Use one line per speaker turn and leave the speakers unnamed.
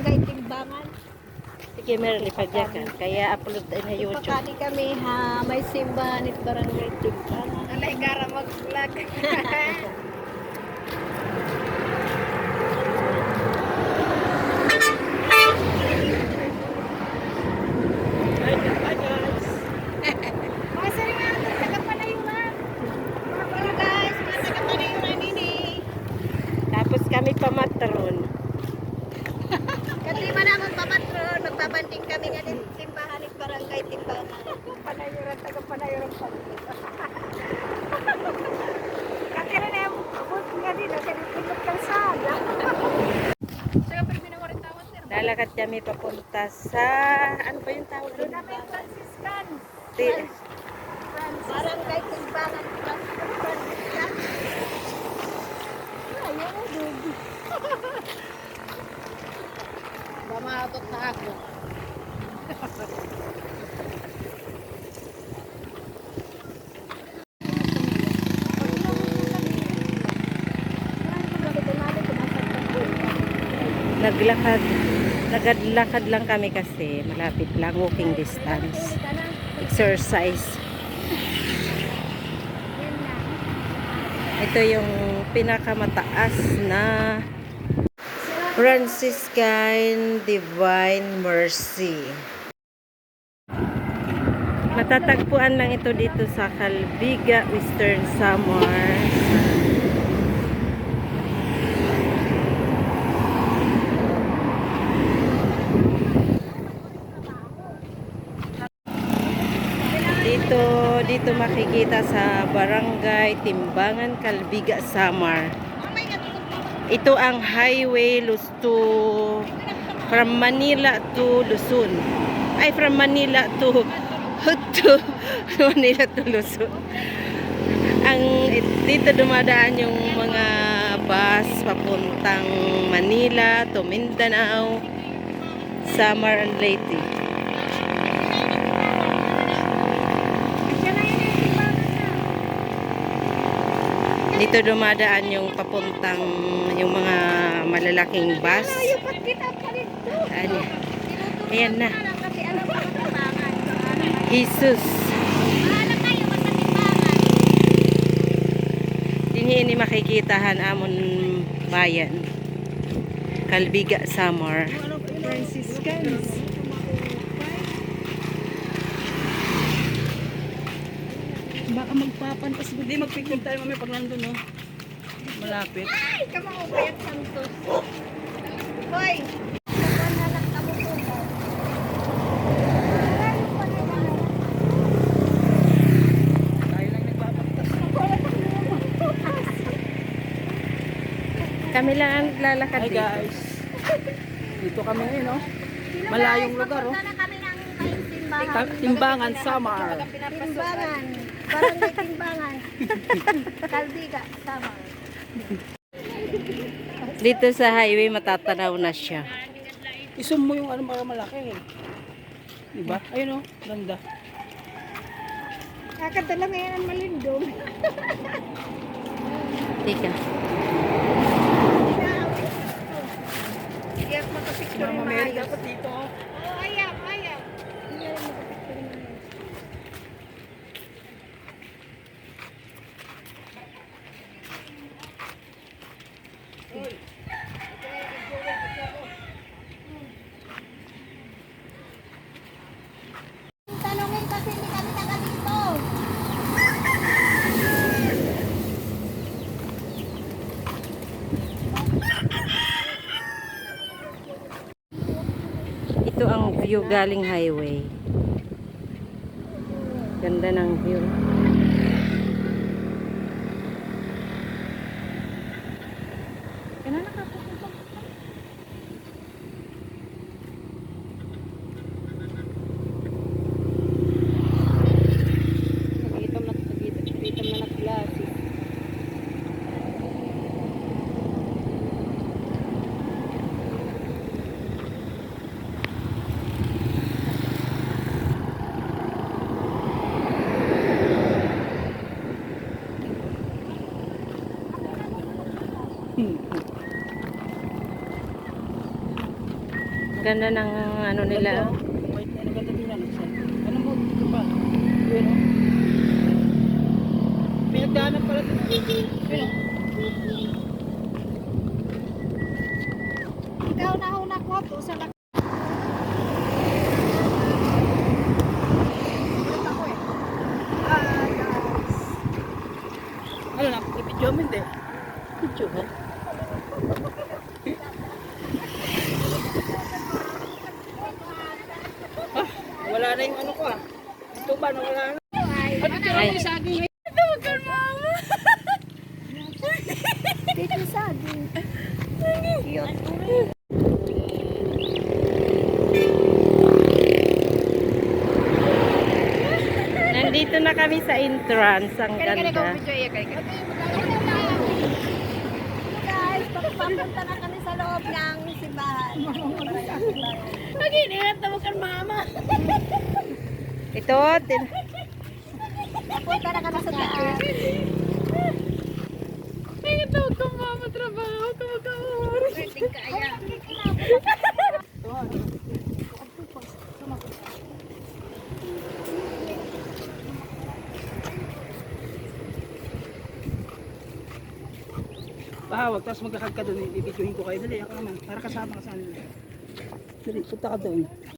Barangay Timbangan.
Sige, meron ipagyakan. Kaya upload tayo na YouTube.
Pagkali kami ha, may simbahan at Barangay Timbangan.
Alay gara mag-vlog. Mga nga ito, taga-panayunan.
Hello guys, mga taga-Panayunan ini.
Tapos kami pamatron.
Kasi man ang magpapatron, magpabanding kami nga din simbahan at Barangay Timbangan.
Panayunan, taga-panayunan pa. Kakira na yung abot nga din, nagkalipunot kalsada. Saka pero binawarin tawad sir.
Lalakad kami papunta sa... Ano ba yung tawag?
Doon namin yung Franciscan.
Barangay Timbangan. Ayaw mo, dugi.
Bamatot na ako.
Naglakad lang kami kasi malapit lang, walking distance. Exercise. Ito yung pinakamataas na Franciscan Divine Mercy. Matatagpuan lang ito dito sa Calbiga, Western Samar. Dito makikita sa Barangay Timbangan, Calbiga, Samar. Ito ang highway from Manila to Luzon. Ay, from Manila to Manila to Luzon. Dito dumadaan yung mga bus papuntang Manila to Mindanao, Samar and Leyte. Dito dumadaan yung papuntang yung mga malalaking bus. Ayan na. Jesus. Dinhi makikitahan amon bayan. Calbiga, Samar.
Franciscans. Baka magpapantas. Hindi magpicture tayo mamaya pag nandun, no? Malapit.
Ay, kamao bayat Santos. Hoy! Kapan na lang kamo po mo.
Tayo lang nagpapantas.
Kami lang ang lalakad
Hi
dito.
guys. Dito kami ngayon, no? Malayong lugar, oh.
Punta na kami ng Timbangan.
Timbangan, Samar.
Timbangan. Barangay Timbangan. Calbiga, Samar.
Dito sa highway matatanaw na siya.
Isum mo yung ano para malaki, eh. Diba? Ayun, oh. Ganda.
Kakadala ngayon ang malindong.
Tika.
Iyak makapicture
Mama
yung
Mary
maayos.
dapat dito, oh.
Oo, ayak, ayak. Iyak makapicture yung maayos. Tanungin kasi hindi kami taga dito.
Ito ang view galing highway. Ganda ng view. Ganda ng ano nila.
Wait, ano ganda din yan? Anong buti ito pa? Yun o. May nagdaanan pala ito. Yun o.
Ikaw na ho na ko to sa laki. Ako eh. Guys.
Ano na? I-video mo hindi?
Video ba?
Wala na yung ano ko ah. Ito ba? Wala na. At ito
Ay.
lang yung saging.
Dito sa akin. Cute.
Nandito na kami sa entrance. Ang
Kaya
ganda.
video iya kaya. Guys, papunta na kami sa loob ng simbahan.
Pag-ingat na kan mama.
Ito,
Papunta na kami sa taas.
Ingat na kang mama trabaho. Tumagawar. Bahawag, tapos magkakad ka doon, i-videohin ko kayo. Dali, ako naman, para kasama ka sa kanila. Dali, punta ka doon.